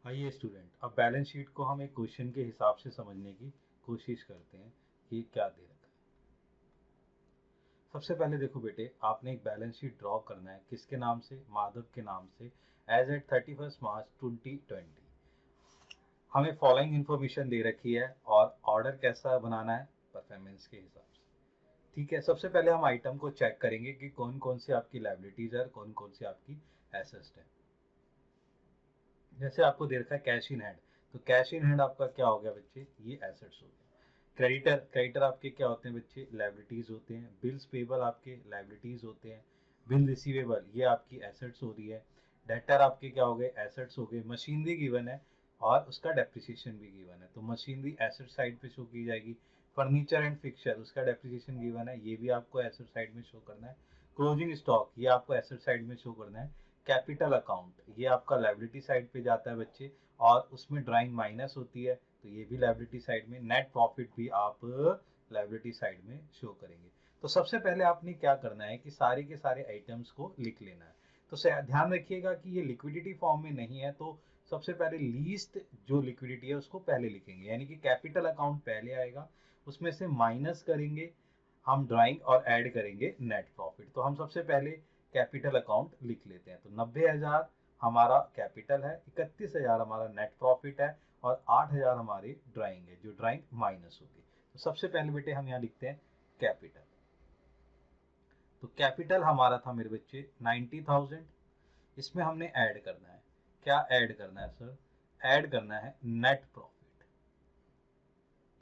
आइए स्टूडेंट, अब balance sheet को हम एक क्वेश्चन के हिसाब से समझने की कोशिश करते हैं कि क्या दे रखा है। सबसे पहले देखो बेटे, आपने एक बैलेंस शीट ड्रॉ करना है। किसके नाम से? माधव के नाम से। एज एट 31 मार्च 2020 हमें फॉलोइंग इन्फॉर्मेशन दे रखी है और ऑर्डर कैसा बनाना है? परफॉर्मेंस के हिसाब से। ठीक है, सबसे पहले हम आइटम को चेक करेंगे कि कौन कौन सी आपकी लाइबिलिटीज है और कौन कौन सी आपकी एसेट्स है। जैसे आपको दे रखा है कैश इन हैंड, तो कैश इन हैंड आपका क्या हो गया बच्चे? ये एसेट्स हो गया। क्रेडिटर, क्रेडिटर आपके क्या होते हैं बच्चे? लाइबिलिटीज होते हैं। बिल्स पेबल आपके लाइबिलिटीज होते हैं। बिल रिसीवेबल ये आपकी एसेट्स हो रही है। डेटर आपके क्या हो गए? एसेट्स हो गए। मशीनरी गिवन है और उसका डेप्रिसिएशन भी गिवन है, तो मशीनरी एसेट साइड पे शो की जाएगी। फर्नीचर एंड फिक्सचर उसका डेप्रिसिएशन गिवन है, ये भी आपको एसेट साइड में शो करना है। क्लोजिंग स्टॉक ये आपको एसेट साइड में शो करना है। कैपिटल अकाउंट ये आपका लाइबिलिटी साइड पे जाता है बच्चे, और उसमें ड्राइंग माइनस होती है, तो ये भी लाइबिलिटी साइड में। नेट प्रॉफिट भी आप लाइबिलिटी साइड में शो करेंगे। तो सबसे पहले आपने क्या करना है कि सारे के सारे आइटम्स को लिख लेना है। तो ध्यान रखिएगा कि ये लिक्विडिटी फॉर्म में नहीं है, तो सबसे पहले लीस्ट जो लिक्विडिटी है उसको पहले लिखेंगे, यानी कि कैपिटल अकाउंट पहले आएगा, उसमें से माइनस करेंगे हम ड्राइंग और ऐड करेंगे नेट प्रॉफिट। तो हम सबसे पहले कैपिटल अकाउंट लिख लेते हैं। तो 90,000 हमारा कैपिटल है, 31,000 हमारा नेट प्रॉफिट है और 8,000 हमारी ड्राइंग है, जो ड्राइंग माइनस होगी। तो सबसे पहले बेटे हम यहाँ लिखते हैं कैपिटल। तो कैपिटल हमारा था मेरे बच्चे 90,000। इसमें हमने ऐड करना है, क्या ऐड करना है सर? ऐड करना है नेट प्रॉफिट।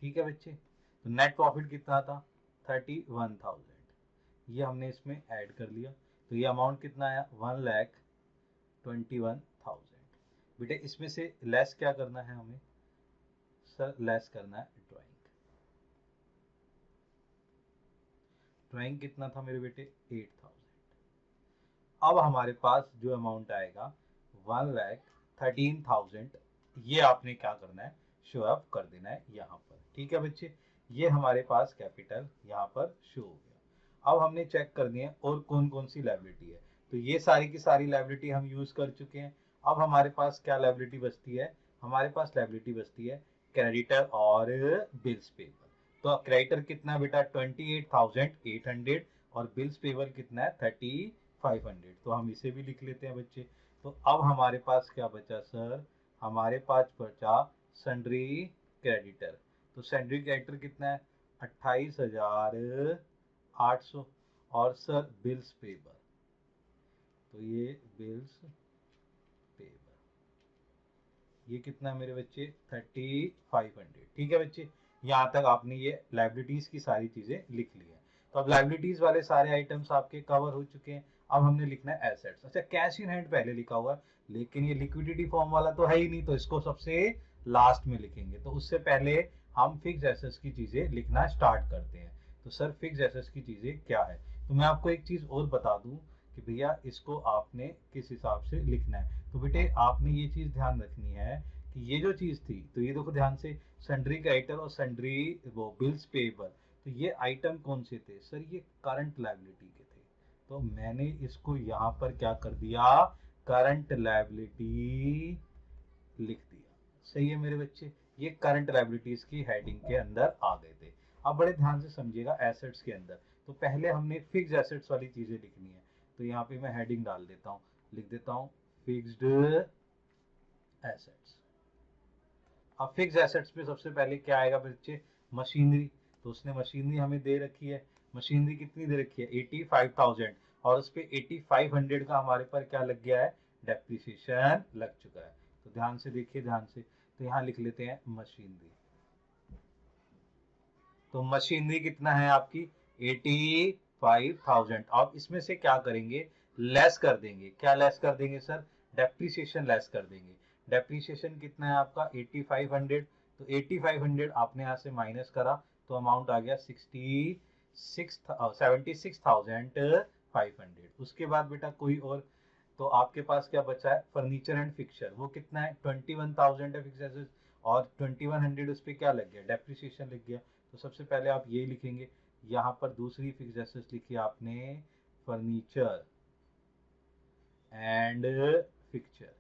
ठीक है बच्चे, तो नेट प्रॉफिट कितना था? 31,000। ये हमने इसमें ऐड कर लिया, तो ये अमाउंट कितना आया? 1,21,000। बेटे इसमें से लेस क्या करना है हमें? सर लेस करना है ड्राइंग। ड्राइंग कितना था मेरे बेटे? 8,000। अब हमारे पास जो अमाउंट आएगा 1,13,000, ये आपने क्या करना है? शो अप कर देना है यहाँ पर। ठीक है बच्चे, ये हमारे पास कैपिटल यहाँ पर शो हो गया। अब हमने चेक करनी है और कौन कौन सी लाइबिलिटी है। तो ये सारी की सारी लाइबिलिटी हम यूज कर चुके हैं। अब हमारे पास क्या लाइबिलिटी बचती है? हमारे पास लाइबिलिटी बचती है क्रेडिटर और बिल्स पेबल। तो क्रेडिटर कितना है बेटा? 28,800 और बिल्स पेबल कितना है? 3,500। तो हम इसे भी लिख लेते हैं बच्चे। तो अब हमारे पास क्या बचा सर? हमारे पास बचा सन्ड्री क्रेडिटर। तो सन्ड्री क्रेडिटर कितना है? 28,800। और सर बिल्स पेबल, तो ये बिल्स पेबल ये कितना मेरे बच्चे? 3,500। ठीक है बच्चे, यहाँ तक आपने ये लाइबिलिटीज की सारी चीजें लिख ली है। तो अब लाइबिलिटीज वाले सारे आइटम्स आपके कवर हो चुके हैं। अब हमने लिखना है एसेट्स। अच्छा, कैश इन हैंड पहले लिखा हुआ है, लेकिन ये लिक्विडिटी फॉर्म वाला तो है ही नहीं, तो इसको सबसे लास्ट में लिखेंगे। तो उससे पहले हम फिक्स एसेट्स की चीजें लिखना स्टार्ट करते हैं। तो सर फिक्स एसेट्स की चीजें क्या है? तो मैं आपको एक चीज और बता दूं कि भैया इसको आपने किस हिसाब से लिखना है। तो बेटे आपने ये चीज ध्यान रखनी है कि ये जो चीज थी, तो ये देखो ध्यान से, सन्ड्री क्रेडिटर और सन्ड्री वो बिल्स पेबल, तो ये आइटम कौन से थे सर? ये करंट लाइबिलिटी के थे। तो मैंने इसको यहाँ पर क्या कर दिया? करंट लाइबिलिटी लिख दिया। सही है मेरे बच्चे, ये करंट लाइबिलिटीज की हेडिंग के अंदर आ गए थे। अब बड़े ध्यान से समझिएगा एसेट्स के अंदर। तो पहले हमने फिक्स एसेट्स वाली चीजें लिखनी है। तो यहाँ पे मैं हेडिंग डाल देता हूँ, लिख देता हूँ फिक्स्ड एसेट्स। अब फिक्स एसेट्स पे सबसे पहले क्या आएगा बच्चे? मशीनरी। तो उसने मशीनरी हमें दे रखी है। मशीनरी कितनी दे रखी है? 85,000। और उस पे 8500 का हमारे पर क्या लग गया है? डेप्रिसिएशन लग चुका है। तो ध्यान से देखिए, ध्यान से, तो यहाँ लिख लेते हैं मशीनरी। तो मशीनरी कितना है आपकी? 85,000। अब इसमें से क्या करेंगे? लेस कर देंगे। क्या लेस कर देंगे सर? डेप्रीसिएशन लेस कर देंगे। डेप्रीसिएशन कितना है आपका? 8500। तो 8500 आपने यहाँ से माइनस करा, तो अमाउंट आ गया 76,500। उसके बाद बेटा कोई और, तो आपके पास क्या बचा है? फर्नीचर एंड फिक्सचर, वो कितना है? 21,000 है फिक्स एसेट, और 2100 उस पर क्या लग गया? डेप्रिसिएशन लग गया। तो सबसे पहले आप ये लिखेंगे। यहाँ पर दूसरी फिक्स एसेट्स लिखी आपने, फर्नीचर एंड फिक्सचर।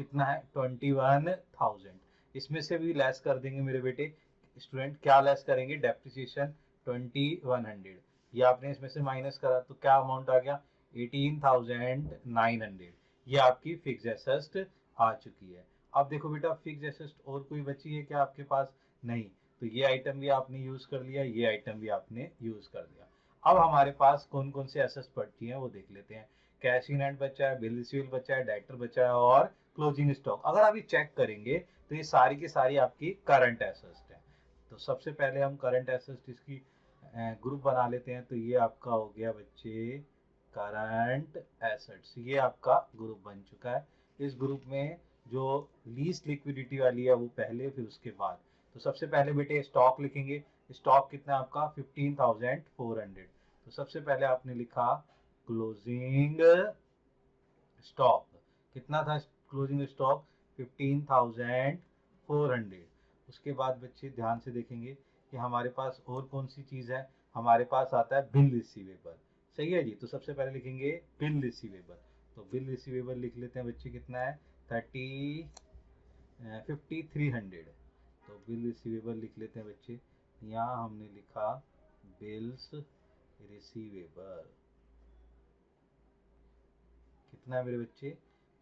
कितना है 21,000। इसमें से भी लेस कर देंगे मेरे बेटे स्टूडेंट, क्या लेस करेंगे, डेप्रिसिएशन 2100, ये आपने इसमें से माइनस करा तो क्या अमाउंट आ गया 18,900। ये आपकी फिक्स एसेट आ चुकी है। अब देखो बेटा फिक्स एसेट और कोई बची है क्या आपके पास, नहीं, तो ये आइटम भी आपने यूज कर लिया, ये आइटम भी आपने यूज कर लिया। अब हमारे पास कौन कौन से एसेट्स बची हैं वो देख लेते हैं। कैश इन हैंड बचा है, बिल रिसीवेबल बचा है, डेटर बचा है और क्लोजिंग स्टॉक। अगर आप ये चेक करेंगे तो ये सारी की सारी आपकी करंट एसेट्स है। तो सबसे पहले हम करंट एसेट्स इसकी ग्रुप बना लेते हैं। तो ये आपका हो गया बच्चे करंट एसेट्स, ये आपका ग्रुप बन चुका है। इस ग्रुप में जो लीस्ट लिक्विडिटी वाली है वो पहले, फिर उसके बाद। तो सबसे पहले बेटे स्टॉक लिखेंगे। स्टॉक कितना है आपका 15,400। तो सबसे पहले आपने लिखा क्लोजिंग स्टॉक, कितना था क्लोजिंग स्टॉक 15,400। उसके बाद बच्चे ध्यान से देखेंगे कि हमारे पास और कौन सी चीज है, हमारे पास आता है बिल रिसीवेबल। सही है जी, तो सबसे पहले लिखेंगे बिल रिसीवेबल। तो बिल रिसीवेबल लिख लेते हैं बच्चे, कितना है 5300। तो बिल रिसीवेबल लिख लेते हैं बच्चे, यहाँ हमने लिखा बिल्स रिसीवेबल, कितना है मेरे बच्चे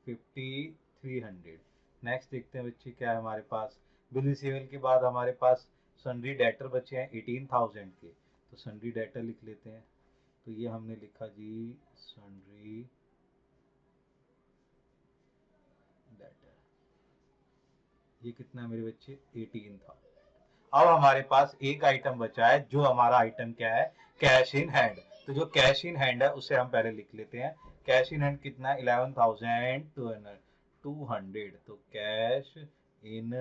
5300। नेक्स्ट देखते हैं बच्चे क्या है हमारे पास। बिल रिसीवेबल के बाद हमारे पास सन्ड्री डेटर बचे हैं 18,000 के। तो सन्ड्री डेटर लिख लेते हैं। तो ये हमने लिखा जी सन्ड्री डेटर, ये कितना है मेरे बच्चे 18,000। अब हमारे पास एक आइटम बचा है, जो हमारा आइटम क्या है कैश इन हैंड। तो जो कैश इन हैंड है उसे हम पहले लिख लेते हैं। कैश इन हैंड कितना है 11,200। तो कैश इन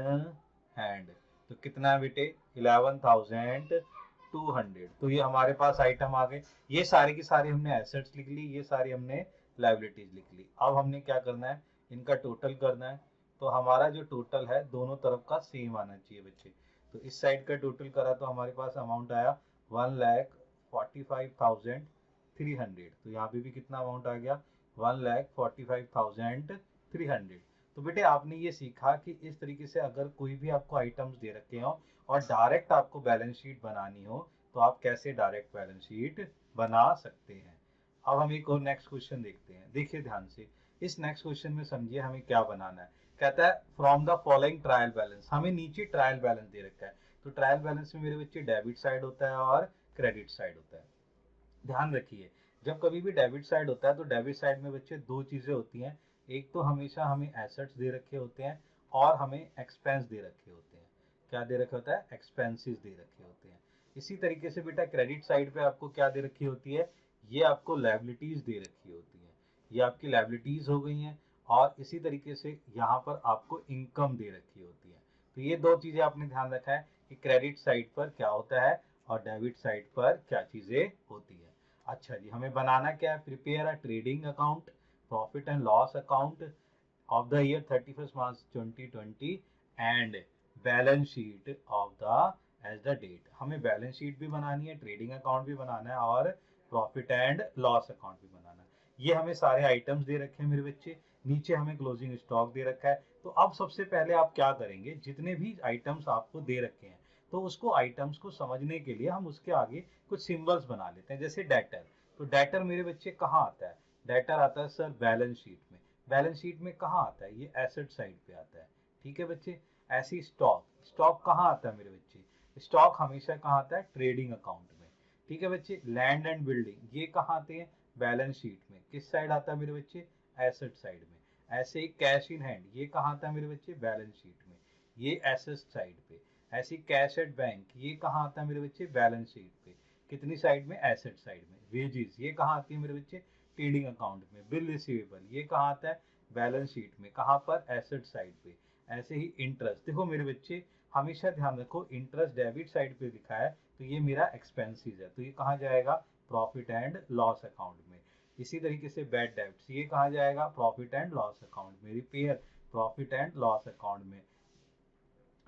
हैंड तो कितना है बेटे 11,200। तो ये हमारे पास आइटम आ गए। ये सारी की सारी हमने एसेट्स लिख ली, ये सारी हमने लायबिलिटीज लिख ली। अब हमने क्या करना है, इनका टोटल करना है। तो हमारा जो टोटल है दोनों तरफ का सेम आना चाहिए बच्चे। तो इस साइड का टोटल करा तो हमारे पास अमाउंट आया 1,45,300। तो यहाँ पे भी कितना अमाउंट आ गया 1,45,300। तो बेटे आपने ये सीखा कि इस तरीके से अगर कोई भी आपको आइटम्स दे रखे हो और डायरेक्ट आपको बैलेंस शीट बनानी हो तो आप कैसे डायरेक्ट बैलेंस शीट बना सकते हैं। अब हम एक और नेक्स्ट क्वेश्चन देखते हैं, देखिए ध्यान से। इस नेक्स्ट क्वेश्चन में समझिए हमें क्या बनाना है। कहता है from the following trial balance, हमें नीचे ट्रायल बैलेंस दे रखा है। तो ट्रायल बैलेंस में मेरे बच्चे डेबिट साइड होता है और क्रेडिट साइड होता है। ध्यान रखिए, जब कभी भी डेबिट साइड होता है तो डेबिट साइड में बच्चे दो चीजें होती हैं। एक तो हमेशा हमें एसेट्स दे रखे होते हैं और हमें एक्सपेंस दे रखे होते हैं। क्या दे रखा होता है, एक्सपेंसेस दे रखे होते हैं। इसी तरीके से बेटा क्रेडिट साइड पे आपको क्या दे रखी होती है, ये आपको लायबिलिटीज दे रखी होती है। ये आपकी लायबिलिटीज हो गई हैं। और इसी तरीके से यहाँ पर आपको इनकम दे रखी होती है। तो ये दो चीजें आपने ध्यान रखा है कि क्रेडिट साइड पर क्या होता है और डेबिट साइड पर क्या चीजें होती है। अच्छा जी, हमें बनाना क्या है, prepare a trading account, profit and loss account of the year 31 March 2020 and balance sheet of the as the date. हमें बैलेंस शीट भी बनानी है, ट्रेडिंग अकाउंट भी बनाना है और प्रॉफिट एंड लॉस अकाउंट भी बनाना है। ये हमें सारे आइटम्स दे रखे हैं मेरे बच्चे, नीचे हमें क्लोजिंग स्टॉक दे रखा है। तो अब सबसे पहले आप क्या करेंगे, जितने भी आइटम्स आपको दे रखे हैं तो उसको आइटम्स को समझने के लिए हम उसके आगे कुछ सिंबल्स बना लेते हैं। जैसे डेटर, तो डेटर मेरे बच्चे कहाँ आता है, डेटर आता है सर बैलेंस शीट में। बैलेंस शीट में कहाँ आता है, ये एसेट साइड पे आता है। ठीक है बच्चे। ऐसी स्टॉक, स्टॉक कहाँ आता है मेरे बच्चे, स्टॉक हमेशा कहाँ आता है ट्रेडिंग अकाउंट में। ठीक है बच्चे। लैंड एंड बिल्डिंग ये कहाँ आते हैं, बैलेंस शीट में। किस साइड आता है मेरे बच्चे, एसेट साइड में। ऐसे ही कैश इन हैंड ये कहाँ आता है मेरे बच्चे, बैलेंस शीट में, ये एसेट साइड पे। ऐसी कैश एट बैंक ये कहाँ आता है मेरे बच्चे, बैलेंस शीट पे। कितनी साइड में, एसेट साइड में। वेजेस ये कहाँ आती है मेरे बच्चे, ट्रेडिंग अकाउंट में। बिल रिसीवेबल ये कहाँ आता है, बैलेंस शीट में। कहाँ पर, एसेट साइड पे। ऐसे ही इंटरेस्ट, देखो मेरे बच्चे हमेशा ध्यान रखो, इंटरेस्ट डेबिट साइड पे लिखा है तो ये मेरा एक्सपेंसिस है, तो ये कहाँ जाएगा, प्रॉफिट एंड लॉस अकाउंट में। इसी तरीके से बैड डेब्ट्स ये कहाँ जाएगा, प्रॉफिट एंड लॉस अकाउंट में। Repair profit and loss account में।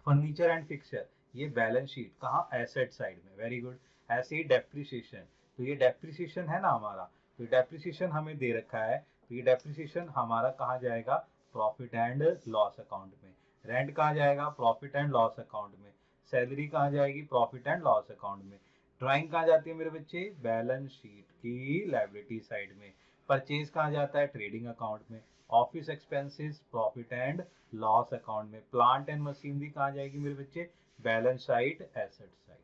फर्नीचर एंड फिक्सचर ये बैलेंस शीट कहाँ, एसेट साइड में। Very good. ऐसे ही डेप्रिसिएशन, तो ये डेप्रिसिएशन है ना हमारा, तो डेप्रिसिएशन हमें दे रखा है, तो ये डेप्रिसिएशन हमारा कहाँ जाएगा, प्रॉफिट एंड लॉस अकाउंट में। रेंट कहाँ जाएगा? प्रॉफिट एंड लॉस अकाउंट में। सैलरी कहाँ जाएगी? प्रॉफिट एंड लॉस अकाउंट में। ड्राइंग कहाँ जाती है मेरे बच्चे? बैलेंस शीट की लायबिलिटी साइड में। परचेज कहाँ जाता है? ट्रेडिंग अकाउंट में। Office expenses profit and loss account में। प्लांट एंड मशीनरी कहाँ जाएगी मेरे बच्चे? Balance side, asset side.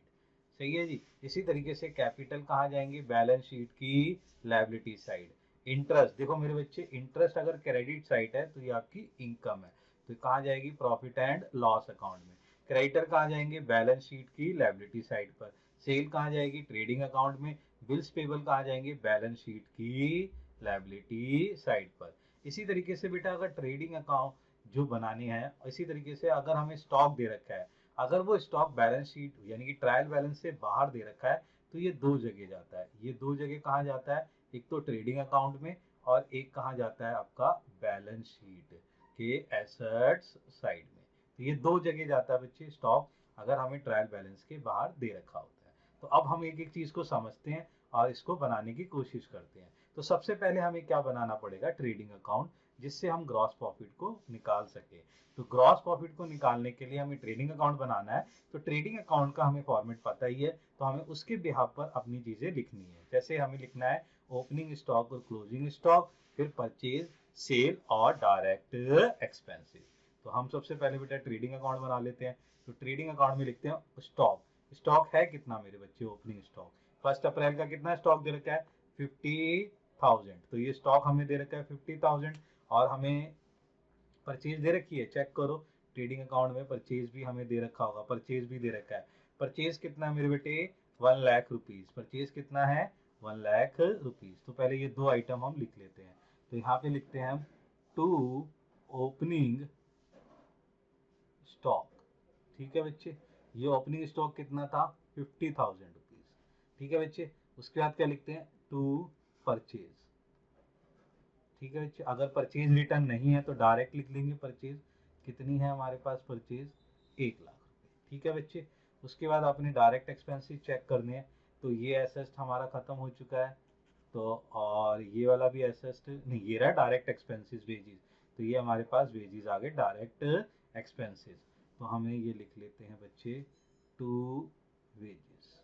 सही है जी। इसी तरीके से कैपिटल कहाँ जाएंगे? बैलेंस शीट की लायबिलिटी साइड। इंटरेस्ट देखो मेरे बच्चे, इंटरेस्ट अगर क्रेडिट साइड है तो ये आपकी इनकम है, तो कहाँ जाएगी? प्रॉफिट एंड लॉस अकाउंट में। क्रेडिटर कहाँ जाएंगे? बैलेंस शीट की लायबिलिटी साइड पर। सेल कहाँ जाएगी? ट्रेडिंग अकाउंट में। बिल्स पेबल कहाँ जाएंगे? बैलेंस शीट की लायबिलिटी साइड पर। इसी तरीके से बेटा अगर ट्रेडिंग अकाउंट जो बनाने हैं, इसी तरीके से अगर हमें स्टॉक दे रखा है, अगर वो स्टॉक बैलेंस शीट यानी कि ट्रायल बैलेंस से बाहर दे रखा है, तो ये दो जगह जाता है। ये दो जगह कहाँ जाता है? एक तो ट्रेडिंग अकाउंट में, और एक कहाँ जाता है आपका? बैलेंस शीट के एसेट्स साइड में। तो ये दो जगह जाता है बच्चे स्टॉक, अगर हमें ट्रायल बैलेंस के बाहर दे रखा होता है। तो अब हम एक एक चीज को समझते हैं और इसको बनाने की कोशिश करते हैं। तो सबसे पहले हमें क्या बनाना पड़ेगा? ट्रेडिंग अकाउंट, जिससे हम ग्रॉस प्रॉफिट को निकाल सके। तो ग्रॉस प्रॉफिट को निकालने के लिए हमें ट्रेडिंग अकाउंट बनाना है। तो ट्रेडिंग अकाउंट का हमें फॉर्मेट पता ही है, तो हमें उसके बिहाफ पर अपनी चीजें लिखनी है। जैसे हमें लिखना है ओपनिंग स्टॉक और क्लोजिंग स्टॉक, फिर परचेज, सेल और डायरेक्ट एक्सपेंसेस। तो हम सबसे पहले बेटा ट्रेडिंग अकाउंट बना लेते हैं। तो ट्रेडिंग अकाउंट में लिखते हैं स्टॉक। स्टॉक है कितना मेरे बच्चे? ओपनिंग स्टॉक 1 अप्रैल का कितना स्टॉक दे रखा है? 50,000। तो ये स्टॉक हमें दे रखा है 50,000। और हमें परचेज दे रखी है, चेक करो ट्रेडिंग अकाउंट में परचेज भी हमें दे रखा होगा, परचेज भी दे रखा है। परचेज कितना है मेरे बेटे? 1,00,000 रुपीज। परचेज कितना है? 1,00,000 रुपीज। तो पहले ये दो आइटम हम लिख लेते हैं। तो यहाँ पे लिखते हैं हम टू ओपनिंग स्टॉक। ठीक है बच्चे, ये ओपनिंग स्टॉक कितना था? 50,000 रुपीज। ठीक है बच्चे, उसके बाद क्या लिखते हैं? To purchase. ठीक है बच्चे, अगर परचेज रिटर्न नहीं है तो डायरेक्ट लिख लेंगे परचेज। कितनी है हमारे पास परचेज? 1,00,000 रुपए। ठीक है बच्चे, उसके बाद अपने डायरेक्ट एक्सपेंसेस चेक करने हैं। तो ये एसेस्ट हमारा खत्म हो चुका है। तो और ये वाला भी एसेस्ट नहीं, ये रहा डायरेक्ट एक्सपेंसेस वेजेस। तो ये हमारे पास वेजेस आ गए, डायरेक्ट एक्सपेंसेस। तो हमें ये लिख लेते हैं बच्चे टू वेजेस।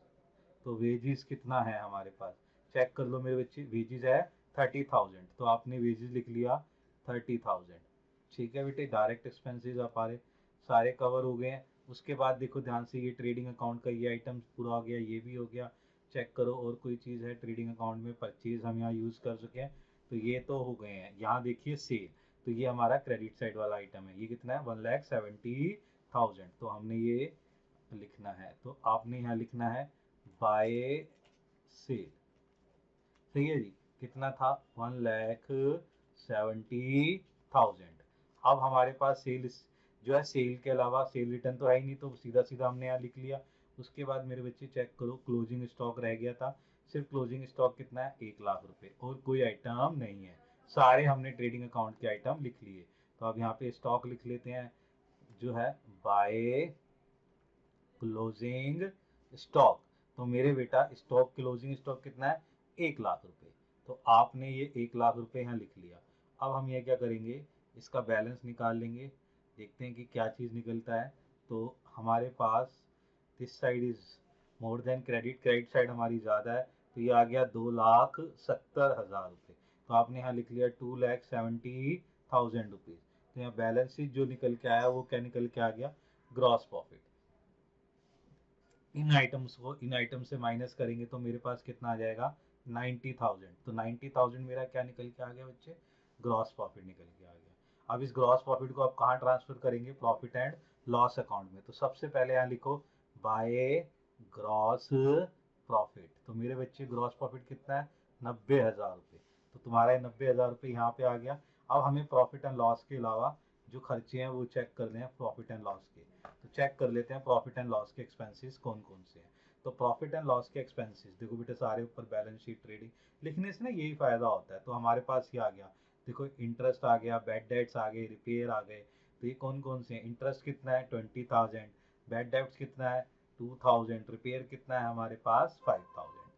तो वेजेस कितना है हमारे पास? चेक कर लो मेरे बच्चे, वेजेस है 30,000। तो आपने वेजेस लिख लिया 30,000। ठीक है बेटे, डायरेक्ट एक्सपेंसेस हमारे सारे कवर हो गए हैं। उसके बाद देखो ध्यान से, ये ट्रेडिंग अकाउंट का ये आइटम पूरा हो गया, ये भी हो गया। चेक करो और कोई चीज़ है ट्रेडिंग अकाउंट में? परचेज हम यहाँ यूज़ कर चुके हैं, तो ये तो हो गए हैं। यहाँ देखिए सेल, तो ये हमारा क्रेडिट साइड वाला आइटम है। ये कितना है? 1,70,000। तो हमने ये लिखना है, तो आपने यहाँ लिखना है बाय सेल। सही है जी। कितना था? 1,70,000। अब हमारे पास सेल जो है, सेल के अलावा सेल रिटर्न तो है ही नहीं, तो सीधा सीधा हमने यहाँ लिख लिया। उसके बाद मेरे बच्चे चेक करो, क्लोजिंग स्टॉक रह गया था। सिर्फ क्लोजिंग स्टॉक कितना है? 1,00,000 रुपए, और कोई आइटम नहीं है। सारे हमने ट्रेडिंग अकाउंट के आइटम लिख लिए। तो अब यहाँ पे स्टॉक लिख लेते हैं, जो है बाय क्लोजिंग स्टॉक। तो मेरे बेटा स्टॉक क्लोजिंग स्टॉक कितना है? 1,00,000 रुपए। तो आपने ये 1,00,000 रुपए यहाँ लिख लिया। अब हम ये क्या करेंगे? इसका बैलेंस निकाल लेंगे, देखते हैं कि क्या चीज़ निकलता है। तो हमारे पास this side is more than credit, credit side हमारी ज़्यादा है। तो ये आ गया 2,70,000 रुपये। तो आपने यहाँ लिख लिया 2,70,000 रुपीज़। तो यहाँ बैलेंस शीट जो निकल के आया वो क्या निकल के आ गया? Gross profit. इन आइटम से माइनस करेंगे तो मेरे पास कितना आ जाएगा? 90,000। तो 90,000 मेरा क्या निकल के आ गया बच्चे? ग्रॉस प्रॉफिट निकल के आ गया। अब इस ग्रॉस प्रॉफिट को आप कहाँ ट्रांसफर करेंगे? प्रॉफिट एंड लॉस अकाउंट में। तो सबसे पहले यहाँ लिखो बाय ग्रॉस प्रॉफिट। तो मेरे बच्चे ग्रॉस प्रॉफिट कितना है? 90,000 रुपये। तो तुम्हारा 90,000 रुपये यहाँ पे आ गया। अब हमें प्रॉफिट एंड लॉस के अलावा जो खर्चे हैं वो चेक करने हैं प्रॉफिट एंड लॉस के। तो चेक कर लेते हैं प्रॉफिट एंड लॉस के एक्सपेंसेस कौन कौन से हैं। तो प्रॉफिट एंड लॉस के एक्सपेंसेस देखो बेटे, सारे ऊपर बैलेंस शीट ट्रेडिंग लिखने से ना यही फायदा होता है। तो हमारे पास ये आ गया, देखो इंटरेस्ट आ गया, बैड डेट्स आ गए, रिपेयर आ गए। तो ये कौन कौन से हैं? इंटरेस्ट कितना है? 20,000। बैड डेट्स कितना है? 2,000। रिपेयर कितना है हमारे पास? 5,000।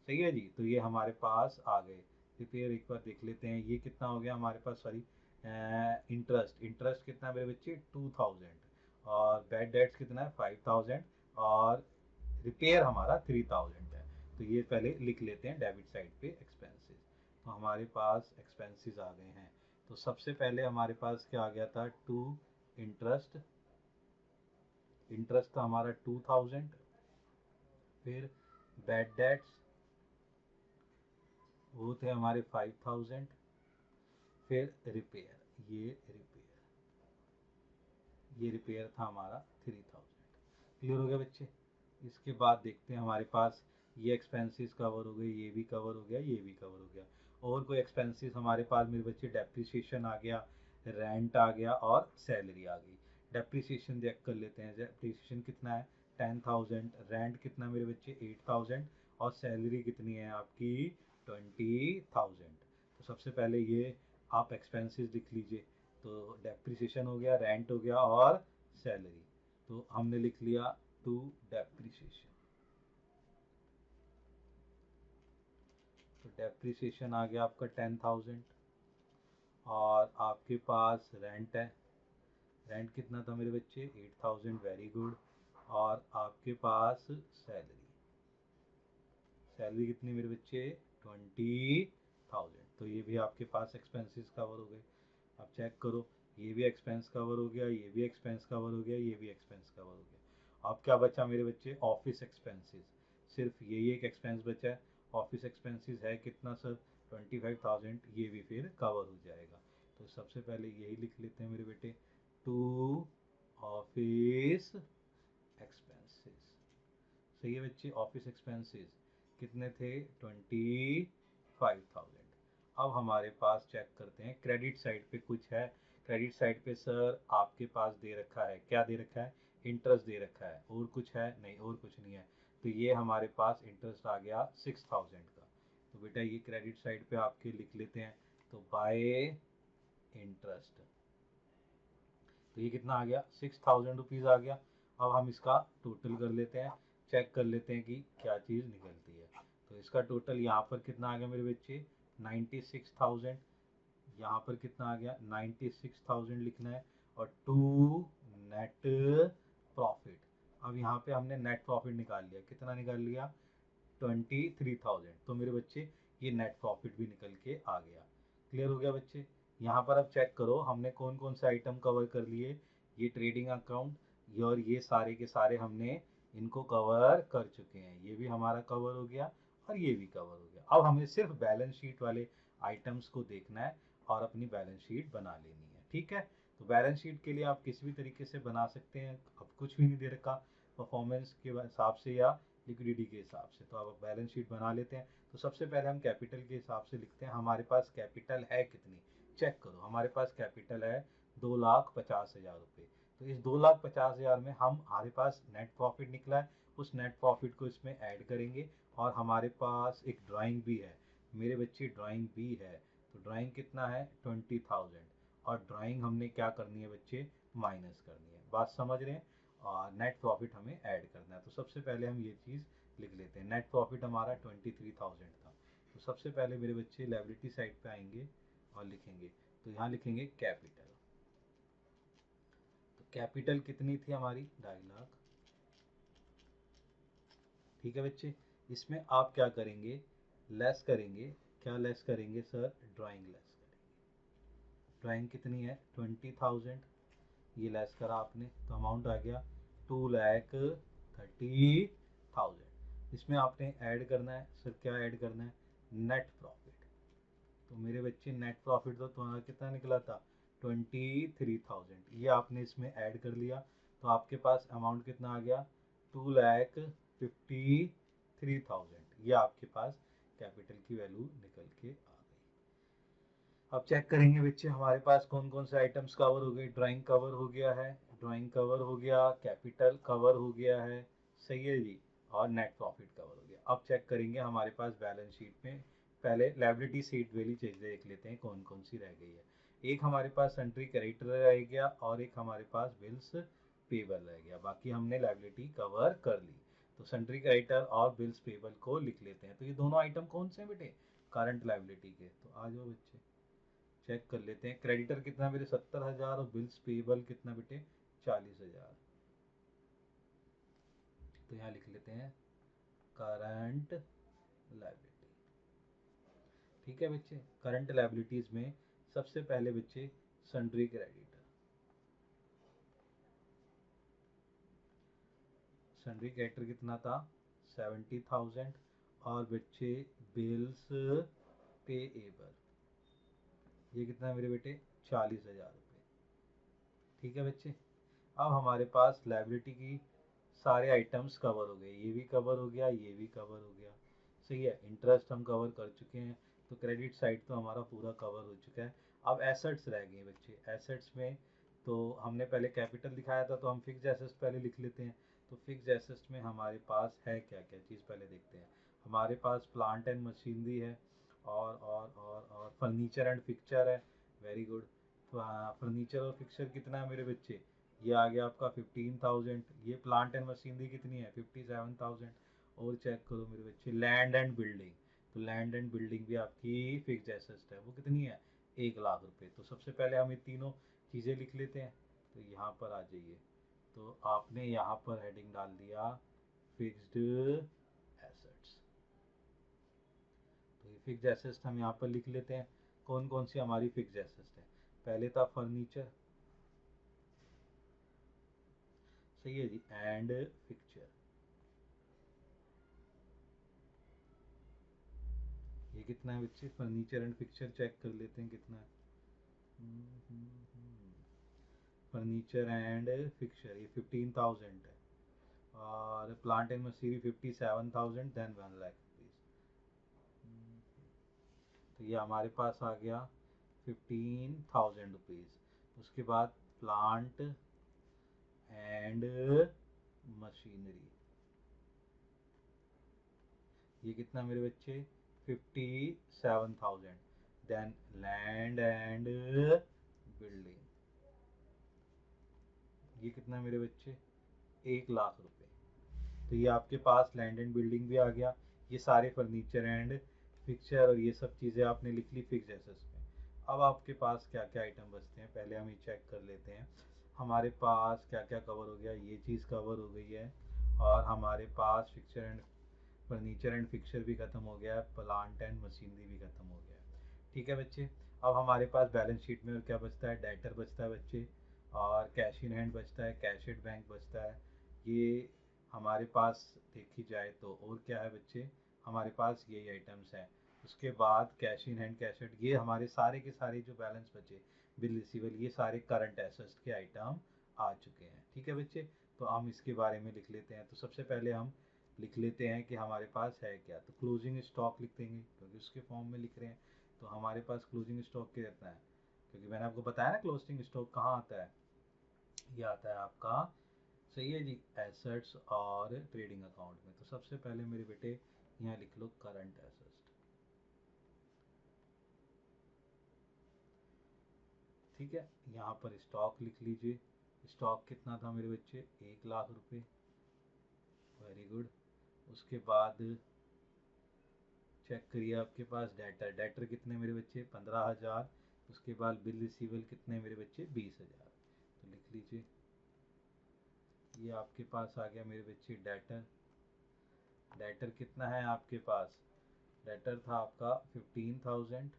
सही है जी। तो ये हमारे पास आ गए। रिपेयर एक बार देख लेते हैं, ये कितना हो गया हमारे पास? सॉरी, इंटरेस्ट इंटरेस्ट कितना है मेरे बच्चे 2000, और बैड डेट्स कितना है 5000, और रिपेयर हमारा 3000 है। तो ये पहले लिख लेते हैं डेबिट साइड पे एक्सपेंसेस। तो हमारे पास एक्सपेंसेस आ गए हैं। तो सबसे पहले हमारे पास क्या आ गया था, टू इंटरेस्ट, इंटरेस्ट था हमारा 2000। फिर बैड डेट्स वो थे हमारे 5000। फिर रिपेयर, ये रिपेयर था हमारा 3000। क्लियर हो गया बच्चे। इसके बाद देखते हैं हमारे पास ये एक्सपेंसेस कवर हो गए, ये भी कवर हो गया, ये भी कवर हो गया। और कोई एक्सपेंसेस हमारे पास मेरे बच्चे, डेप्रिसिएशन आ गया, रेंट आ गया, और सैलरी आ गई। डेप्रिसिएशन चेक कर लेते हैं। डेप्रिसिएशन कितना है 10,000, रेंट कितना मेरे बच्चे 8,000, और सैलरी कितनी है आपकी 20,000। तो सबसे पहले ये आप एक्सपेंसेस लिख लीजिए। तो डेप्रिसिएशन हो गया, रेंट हो गया, और सैलरी। तो हमने लिख लिया टू डेप्रिसिएशन। तो डेप्रिसिएशन आ गया आपका 10,000, और आपके पास रेंट है, रेंट कितना था मेरे बच्चे 8,000, वेरी गुड। और आपके पास सैलरी, सैलरी कितनी मेरे बच्चे 20,000। तो ये भी आपके पास एक्सपेंसेस कवर हो गए। अब चेक करो, ये भी एक्सपेंस कवर हो गया, ये भी एक्सपेंस कवर हो गया, ये भी एक्सपेंस कवर हो गया। अब क्या बचा मेरे बच्चे, ऑफिस एक्सपेंसेस। सिर्फ यही एक एक्सपेंस बचा है। ऑफिस एक्सपेंसेस है कितना सर 25,000, ये भी फिर कवर हो जाएगा। तो सबसे पहले यही लिख लेते हैं मेरे बेटे, टू ऑफिस एक्सपेंसेस। सही है बच्चे। ऑफिस एक्सपेंसेस कितने थे 25,000। अब हमारे पास चेक करते हैं क्रेडिट साइड पे कुछ है। क्रेडिट साइड पे सर आपके पास दे रखा है, क्या दे रखा है, इंटरेस्ट दे रखा है। और कुछ है नहीं, और कुछ नहीं है। तो ये हमारे पास इंटरेस्ट आ गया 6,000 का। तो बेटा ये क्रेडिट साइड पे आपके लिख लेते हैं। तो बाय इंटरेस्ट, तो ये कितना आ गया 6,000 रुपीज़ आ गया। अब हम इसका टोटल कर लेते हैं, चेक कर लेते हैं कि क्या चीज़ निकलती है। तो इसका टोटल यहाँ पर कितना आ गया मेरे बच्चे 96,000। यहाँ पर कितना आ गया 96,000 लिखना है। और टू नेट प्रॉफिट। अब यहाँ पे हमने नेट प्रॉफिट निकाल लिया, कितना निकाल लिया 23,000। तो मेरे बच्चे ये नेट प्रॉफिट भी निकल के आ गया। क्लियर हो गया बच्चे। यहाँ पर अब चेक करो हमने कौन कौन से आइटम कवर कर लिए। ये ट्रेडिंग अकाउंट, ये और ये सारे के सारे हमने इनको कवर कर चुके हैं। ये भी हमारा कवर हो गया, और ये भी कवर हो गया। अब हमें सिर्फ बैलेंस शीट वाले आइटम्स को देखना है और अपनी बैलेंस शीट बना लेनी है। ठीक है। तो बैलेंस शीट के लिए आप किसी भी तरीके से बना सकते हैं। अब कुछ भी नहीं दे रखा, परफॉर्मेंस के हिसाब से या लिक्विडिटी के हिसाब से। तो अब बैलेंस शीट बना लेते हैं। तो सबसे पहले हम कैपिटल के हिसाब से लिखते हैं। हमारे पास कैपिटल है कितनी, चेक करो। हमारे पास कैपिटल है 2,50,000 रुपये। तो इस 2,50,000 में हमारे पास नेट प्रॉफिट निकला है, उस नेट प्रॉफिट को इसमें ऐड करेंगे। और हमारे पास एक ड्राइंग भी है मेरे बच्चे, ड्राइंग भी है। तो ड्राइंग कितना है 20,000, और ड्राइंग हमने क्या करनी है बच्चे, माइनस करनी है। बात समझ रहे हैं। और नेट प्रॉफिट हमें ऐड करना है। तो सबसे पहले हम ये चीज़ लिख लेते हैं। नेट प्रॉफिट हमारा 23,000 था। तो सबसे पहले मेरे बच्चे लायबिलिटी साइड पे आएंगे और लिखेंगे। तो यहाँ लिखेंगे कैपिटल। तो कैपिटल कितनी थी हमारी 2.5 लाख। ठीक है बच्चे। इसमें आप क्या करेंगे, लेस करेंगे। क्या लेस करेंगे सर, ड्राइंग लेस करेंगे। ड्राइंग कितनी है 20,000, ये लेस करा आपने तो अमाउंट आ गया 2,30,000। इसमें आपने ऐड करना है सर, क्या ऐड करना है, नेट प्रॉफिट। तो मेरे बच्चे नेट प्रॉफिट तो तुम्हारा कितना निकला था 23,000, ये आपने इसमें ऐड कर लिया। तो आपके पास अमाउंट कितना आ गया 2,53,000। ये आपके पास कैपिटल की वैल्यू निकल के आ गई। अब चेक करेंगे बच्चे हमारे पास कौन कौन से आइटम्स कवर हो गए। ड्राइंग कवर हो गया है, ड्राइंग कवर हो गया, कैपिटल कवर हो गया है, सही है जी। और नेट प्रॉफिट कवर हो गया। अब चेक करेंगे हमारे पास बैलेंस शीट में, पहले लायबिलिटी शीट वाली चीजें देख लेते हैं कौन कौन सी रह गई है। एक हमारे पास सन्ट्री क्रेडिटर रह गया, और एक हमारे पास बिल्स पेबल रह गया। बाकी हमने लायबिलिटी कवर कर ली। तो सन्ट्री क्रेडिटर और बिल्स पेबल को लिख लेते हैं। तो ये दोनों आइटम कौन से हैं बेटे, करंट लायबिलिटी के। तो आ जाओ बच्चे चेक कर लेते हैं। क्रेडिटर कितना मेरे 70,000 और बिल्स पेबल कितना बेटे 40,000। तो यहाँ लिख लेते हैं करंट लायबिलिटी। ठीक है बच्चे, करंट लायबिलिटीज में सबसे पहले बच्चे सन्ड्री क्रेडिटर। सन्ड्री क्रेडिटर कितना था 70,000 और बच्चे बिल्स पेएबल ये कितना है मेरे बेटे 40,000 रुपये। ठीक है बच्चे, अब हमारे पास लायबिलिटी की सारे आइटम्स कवर हो गए, ये भी कवर हो गया, ये भी कवर हो गया। सही है, इंटरेस्ट हम कवर कर चुके हैं, तो क्रेडिट साइड तो हमारा पूरा कवर हो चुका है। अब एसेट्स रह गए बच्चे। एसेट्स में तो हमने पहले कैपिटल दिखाया था, तो हम फिक्स एसेट्स पहले लिख लेते हैं। तो फिक्स एसेट्स में हमारे पास है क्या क्या चीज़ पहले देखते हैं। हमारे पास प्लांट एंड मशीनरी है और फर्नीचर एंड फिक्चर है। Very good. फर्नीचर और फिक्चर कितना है मेरे बच्चे, ये आ गया आपका 15,000। ये प्लांट एंड मशीनरी कितनी है 57,000। और चेक करो मेरे बच्चे लैंड एंड बिल्डिंग, तो लैंड एंड बिल्डिंग भी आपकी फिक्स्ड एसेट है, वो कितनी है 1,00,000 रुपये। तो सबसे पहले हम ये तीनों चीज़ें लिख लेते हैं। तो यहाँ पर आ जाइए, तो आपने यहाँ पर हेडिंग डाल दिया फिक्स्ड एसेट्स। तो ये फिक्स्ड एसेट्स हम यहाँ पर लिख लेते हैं। कौन कौन सी हमारी फिक्स्ड एसेट्स है, पहले था फर्नीचर, सही है जी, एंड फिक्चर। ये कितना है बच्चे फर्नीचर एंड फिक्चर चेक कर लेते हैं कितना है। फर्नीचर एंड फिक्चर ये 15,000 है और plant and machinery 57,000 then 1,00,000 rupees. तो ये हमारे पास आ गया 15,000 रुपीज। उसके बाद प्लांट एंड मशीनरी ये कितना मेरे बच्चे 57,000। देन लैंड एंड बिल्डिंग ये कितना मेरे बच्चे 1,00,000 रुपये। तो ये आपके पास लैंड एंड बिल्डिंग भी आ गया। ये सारे फर्नीचर एंड फिक्चर और ये सब चीज़ें आपने लिख ली फिक्स एसेट्स में। अब आपके पास क्या क्या आइटम बचते हैं पहले हम ये चेक कर लेते हैं। हमारे पास क्या क्या कवर हो गया, ये चीज़ कवर हो गई है और हमारे पास fixture and furniture and fixture भी खत्म हो गया है, प्लांट एंड मशीनरी भी खत्म हो गया है। ठीक है बच्चे, अब हमारे पास बैलेंस शीट में और क्या बचता है, डेटर बचता है बच्चे और कैश इन हैंड बचता है, कैश एट बैंक बचता है। ये हमारे पास देखी जाए तो और क्या है बच्चे, हमारे पास यही आइटम्स हैं। उसके बाद cash in hand cash eight, ये हमारे सारे के सारे जो बैलेंस बचे बिल रिसीवेबल ये सारे करंट एसेट्स के आइटम आ चुके हैं। ठीक है बच्चे, तो हम इसके बारे में लिख लेते हैं। तो सबसे पहले हम लिख लेते हैं कि हमारे पास है क्या, तो क्लोजिंग स्टॉक लिख देंगे क्योंकि उसके फॉर्म में लिख रहे हैं। तो हमारे पास क्लोजिंग स्टॉक क्या रहता है, क्योंकि मैंने आपको बताया ना क्लोजिंग स्टॉक कहाँ आता है, ये आता है आपका, सही है जी, एसेट्स और ट्रेडिंग अकाउंट में। तो सबसे पहले मेरे बेटे यहाँ लिख लो करंट एसेट्स। ठीक है, यहाँ पर स्टॉक लिख लीजिए। स्टॉक कितना था मेरे बच्चे 1,00,000 रुपये। Very good. उसके बाद चेक करिए आपके पास डेटर, डेटर कितने मेरे बच्चे 15,000। उसके बाद बिल रिसीवेबल कितने मेरे बच्चे 20,000। तो लिख लीजिए, ये आपके पास आ गया मेरे बच्चे डेटर। डेटर कितना है आपके पास, डेटर था आपका 15,000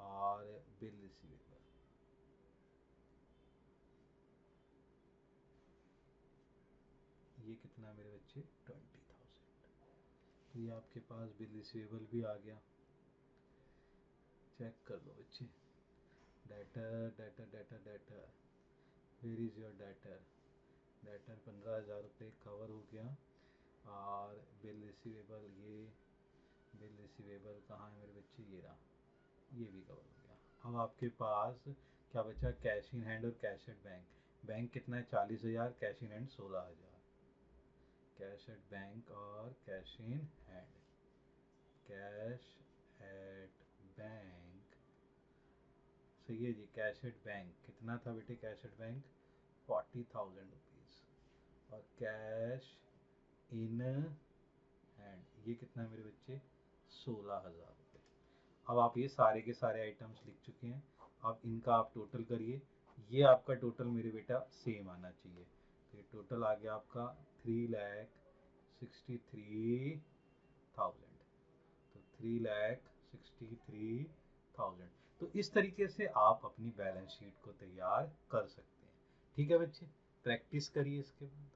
और बिल रिसीवेबल ये कितना मेरे बच्चे 20,000। तो ये आपके पास बिल रिसीवेबल भी आ गया। चेक कर लो बच्चे, debtor debtor debtor debtor, where is your debtor. Debtor 15,000 रुपये कवर हो गया और बिल रिसीवेबल, ये बिल रिसीवेबल कहाँ है मेरे बच्चे, ये रहा, ये भी कवर हो गया। अब आपके पास क्या बचा, कैश इन हैंड और कैश एट बैंक। बैंक कितना है 40,000, cash in hand 16,000। Cash at bank और cash in hand, cash at bank, सही है जी। कैश एट बैंक कितना था बेटे, कैश एट बैंक 40,000 रुपीज़ और कैश इन हैंड ये कितना है मेरे बच्चे 16,000 रुपये। अब आप ये सारे के सारे आइटम्स लिख चुके हैं, अब इनका आप टोटल करिए। ये आपका टोटल मेरे बेटा सेम आना चाहिए। तो ये टोटल आ गया आपका 3,63,000। तो 3,63,000। तो इस तरीके से आप अपनी बैलेंस शीट को तैयार कर सकते हैं। ठीक है बच्चे, प्रैक्टिस करिए इसके बाद।